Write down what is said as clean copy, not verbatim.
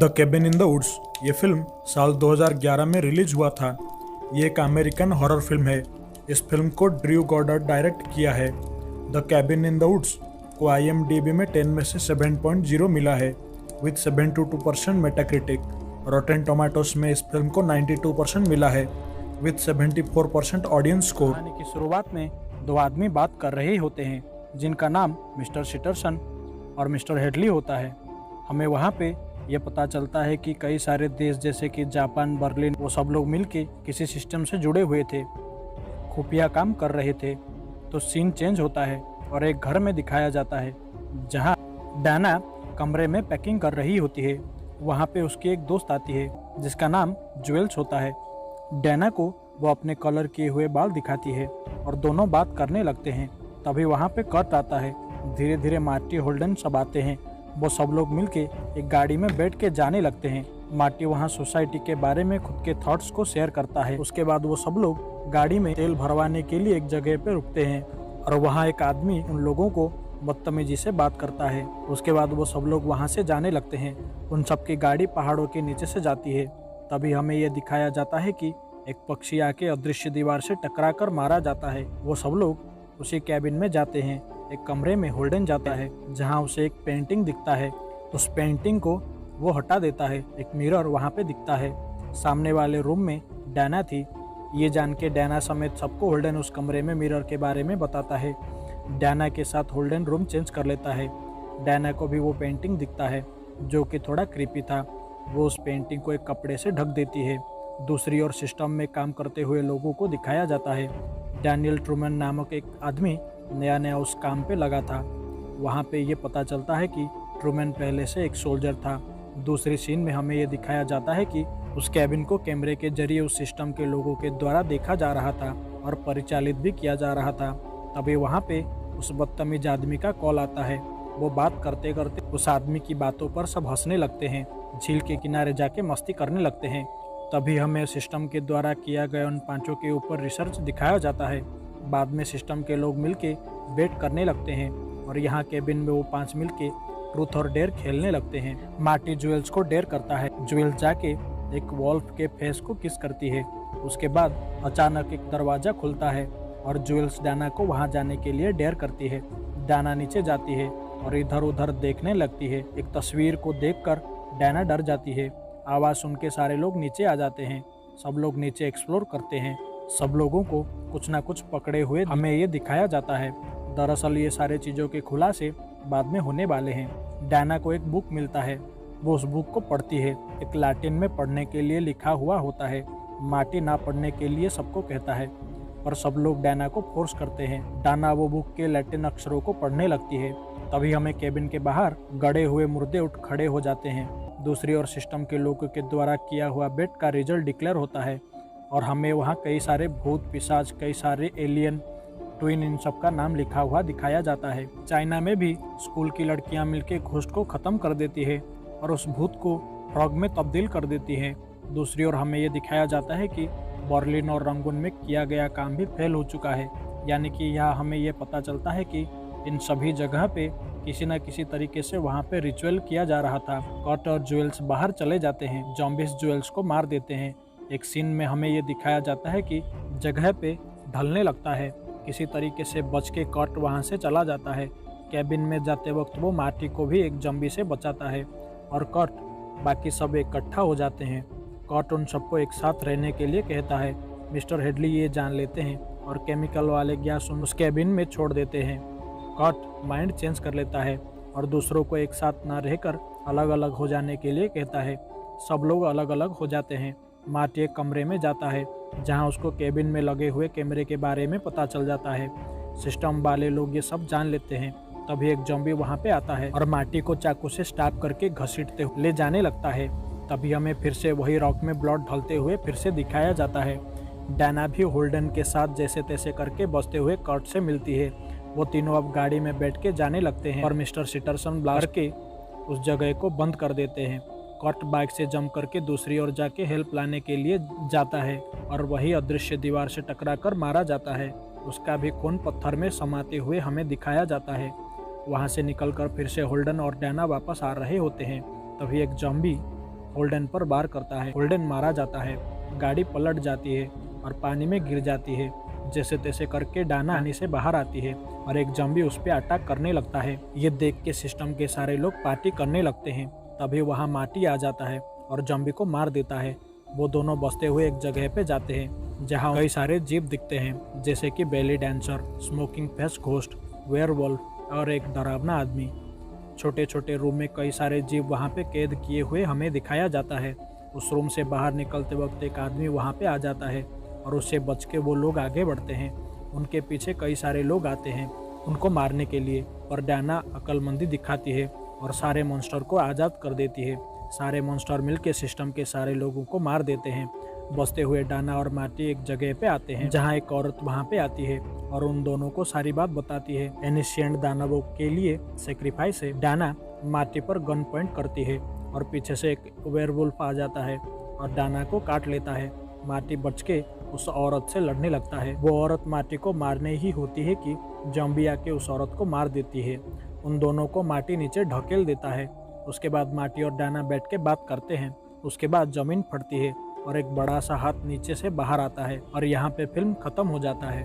The cabin in the woods ये film साल 2011 में रिलीज हुआ था। ये एक अमेरिकन हॉरर फिल्म है। इस फिल्म को ड्रू गॉडर्ड डायरेक्ट किया है। The cabin in the woods को IMDb में 10 में से 7.0 मिला है विद 72% मेटाक्रिटिक। रॉटेन टोमेटोज में इस फिल्म को 92% मिला है विद 74% ऑडियंस स्कोर। कहानी की शुरुआत में दो आदमी बात कर रहे होते हैं जिनका नाम मिस्टर शिटरसन और मिस्टर हेडली होता है। हमें वहाँ पे यह पता चलता है कि कई सारे देश जैसे कि जापान, बर्लिन, वो सब लोग मिलके किसी सिस्टम से जुड़े हुए थे, खुफिया काम कर रहे थे। तो सीन चेंज होता है और एक घर में दिखाया जाता है जहाँ डाना कमरे में पैकिंग कर रही होती है। वहाँ पे उसकी एक दोस्त आती है जिसका नाम जुएल्स होता है। डाना को वो अपने कलर किए हुए बाल दिखाती है और दोनों बात करने लगते हैं। तभी वहाँ पे कट आता है। धीरे धीरे मार्टी, होल्डन सब आते हैं। वो सब लोग मिलके एक गाड़ी में बैठ के जाने लगते हैं। मार्टी वहाँ सोसाइटी के बारे में खुद के थॉट्स को शेयर करता है। उसके बाद वो सब लोग गाड़ी में तेल भरवाने के लिए एक जगह पे रुकते हैं और वहाँ एक आदमी उन लोगों को बदतमीजी से बात करता है। उसके बाद वो सब लोग वहाँ से जाने लगते हैं। उन सब की गाड़ी पहाड़ों के नीचे से जाती है। तभी हमें यह दिखाया जाता है कि एक पक्षी आके अदृश्य दीवार से टकरा कर मारा जाता है। वो सब लोग उसी कैबिन में जाते हैं। एक कमरे में होल्डन जाता है जहां उसे एक पेंटिंग दिखता है। उस पेंटिंग को वो हटा देता है। एक मिरर वहां पे दिखता है। सामने वाले रूम में डाना थी। ये जान के डाना समेत सबको होल्डन उस कमरे में मिरर के बारे में बताता है। डाना के साथ होल्डन रूम चेंज कर लेता है। डाना को भी वो पेंटिंग दिखता है जो कि थोड़ा क्रीपी था। वो उस पेंटिंग को एक कपड़े से ढक देती है। दूसरी ओर सिस्टम में काम करते हुए लोगों को दिखाया जाता है। डैनियल ट्रूमन नामक एक आदमी नया नया उस काम पे लगा था। वहाँ पे ये पता चलता है कि ट्रूमन पहले से एक सोल्जर था। दूसरी सीन में हमें ये दिखाया जाता है कि उस कैबिन को कैमरे के जरिए उस सिस्टम के लोगों के द्वारा देखा जा रहा था और परिचालित भी किया जा रहा था। तभी वहाँ पे उस बदतमीज आदमी का कॉल आता है। वो बात करते करते उस आदमी की बातों पर सब हंसने लगते हैं। झील के किनारे जाके मस्ती करने लगते हैं। तभी हमें सिस्टम के द्वारा किया गया उन पांचों के ऊपर रिसर्च दिखाया जाता है। बाद में सिस्टम के लोग मिलके वेट करने लगते हैं और यहाँ केबिन में वो 5 मिलके ट्रूथ और डेयर खेलने लगते हैं। मार्टी जुएल्स को डेयर करता है। जुएल्स जाके एक वॉल्फ के फेस को किस करती है। उसके बाद अचानक एक दरवाजा खुलता है और जुएल्स डाना को वहाँ जाने के लिए डेयर करती है। डाना नीचे जाती है और इधर उधर देखने लगती है। एक तस्वीर को देखकर डाना डर जाती है। आवाज़ सुन के सारे लोग नीचे आ जाते हैं। सब लोग नीचे एक्सप्लोर करते हैं। सब लोगों को कुछ ना कुछ पकड़े हुए हमें ये दिखाया जाता है। दरअसल ये सारे चीज़ों के खुलासे बाद में होने वाले हैं। डाना को एक बुक मिलता है। वो उस बुक को पढ़ती है। एक लैटिन में पढ़ने के लिए लिखा हुआ होता है। मार्टी ना पढ़ने के लिए सबको कहता है पर सब लोग डाना को फोर्स करते हैं। डाना वो बुक के लैटिन अक्षरों को पढ़ने लगती है। तभी हमें केबिन के बाहर गड़े हुए मुर्दे उठ खड़े हो जाते हैं। दूसरी ओर सिस्टम के लोगों के द्वारा किया हुआ बेट का रिजल्ट डिक्लेयर होता है और हमें वहाँ कई सारे भूत पिशाच, कई सारे एलियन, ट्विन, इन सब का नाम लिखा हुआ दिखाया जाता है। चाइना में भी स्कूल की लड़कियां मिलकर घोस्ट को ख़त्म कर देती है और उस भूत को फ्रॉग में तब्दील कर देती है। दूसरी ओर हमें ये दिखाया जाता है कि बर्लिन और रंगून में किया गया काम भी फेल हो चुका है। यानी कि यहाँ हमें ये पता चलता है कि इन सभी जगह पे किसी न किसी तरीके से वहाँ पे रिचुअल किया जा रहा था। कट और जुएल्स बाहर चले जाते हैं। जॉम्बिस जुएल्स को मार देते हैं। एक सीन में हमें ये दिखाया जाता है कि जगह पे ढलने लगता है। किसी तरीके से बच के कट वहाँ से चला जाता है। कैबिन में जाते वक्त वो मार्टी को भी एक जॉम्बी से बचाता है और कट बाकी सब इकट्ठा हो जाते हैं। कट उन सबको एक साथ रहने के लिए कहता है। मिस्टर हेडली ये जान लेते हैं और केमिकल वाले गैस उस कैबिन में छोड़ देते हैं। कट माइंड चेंज कर लेता है और दूसरों को एक साथ ना रहकर अलग अलग हो जाने के लिए कहता है। सब लोग अलग अलग हो जाते हैं। मार्टी एक कमरे में जाता है जहां उसको केबिन में लगे हुए कैमरे के बारे में पता चल जाता है। सिस्टम वाले लोग ये सब जान लेते हैं। तभी एक जॉम्बी वहां पे आता है और मार्टी को चाकू से स्टैब करके घसीटते हुए ले जाने लगता है। तभी हमें फिर से वही रॉक में ब्लड ढलते हुए फिर से दिखाया जाता है। डाना भी होल्डन के साथ जैसे तैसे करके बचते हुए कट से मिलती है। वो तीनों अब गाड़ी में बैठ के जाने लगते हैं और मिस्टर शिटरसन ब्लार के उस जगह को बंद कर देते हैं। कट बाइक से जंप करके दूसरी ओर जाके हेल्प लाने के लिए जाता है और वही अदृश्य दीवार से टकरा कर मारा जाता है। उसका भी खून पत्थर में समाते हुए हमें दिखाया जाता है। वहाँ से निकलकर फिर से होल्डन और डाना वापस आ रहे होते हैं। तभी एक जॉम्बी होल्डन पर वार करता है। होल्डन मारा जाता है, गाड़ी पलट जाती है और पानी में गिर जाती है। जैसे तैसे करके डाना पानी से बाहर आती है और एक जॉम्बी उस पर अटैक करने लगता है। ये देख के सिस्टम के सारे लोग पार्टी करने लगते हैं। तभी वहाँ मार्टी आ जाता है और जॉम्बी को मार देता है। वो दोनों बसते हुए एक जगह पे जाते हैं जहाँ कई सारे जीव दिखते हैं, जैसे कि belly dancer, smoking face ghost, werewolf और एक डरावना आदमी। छोटे छोटे रूम में कई सारे जीव वहाँ पे कैद किए हुए हमें दिखाया जाता है। उस रूम से बाहर निकलते वक्त एक आदमी वहाँ पे आ जाता है और उससे बच के वो लोग आगे बढ़ते हैं। उनके पीछे कई सारे लोग आते हैं उनको मारने के लिए, पर डायना अक्लमंदी दिखाती है और सारे मॉन्स्टर को आज़ाद कर देती है। सारे मॉन्स्टर मिलकर सिस्टम के सारे लोगों को मार देते हैं। बचते हुए डाना और मार्टी एक जगह पे आते हैं जहाँ एक औरत वहाँ पे आती है और उन दोनों को सारी बात बताती है। एनिशिएंट दानवों के लिए सेक्रीफाइस है। डाना मार्टी पर गन पॉइंट करती है और पीछे से एक वेयरवुल्फ आ जाता है और डाना को काट लेता है। मार्टी बच के उस औरत से लड़ने लगता है। वो औरत मार्टी को मारने ही होती है कि जॉम्बी आके उस औरत को मार देती है। उन दोनों को मार्टी नीचे ढकेल देता है। उसके बाद मार्टी और डाना बैठ के बात करते हैं। उसके बाद जमीन फटती है और एक बड़ा सा हाथ नीचे से बाहर आता है और यहाँ पे फिल्म खत्म हो जाता है।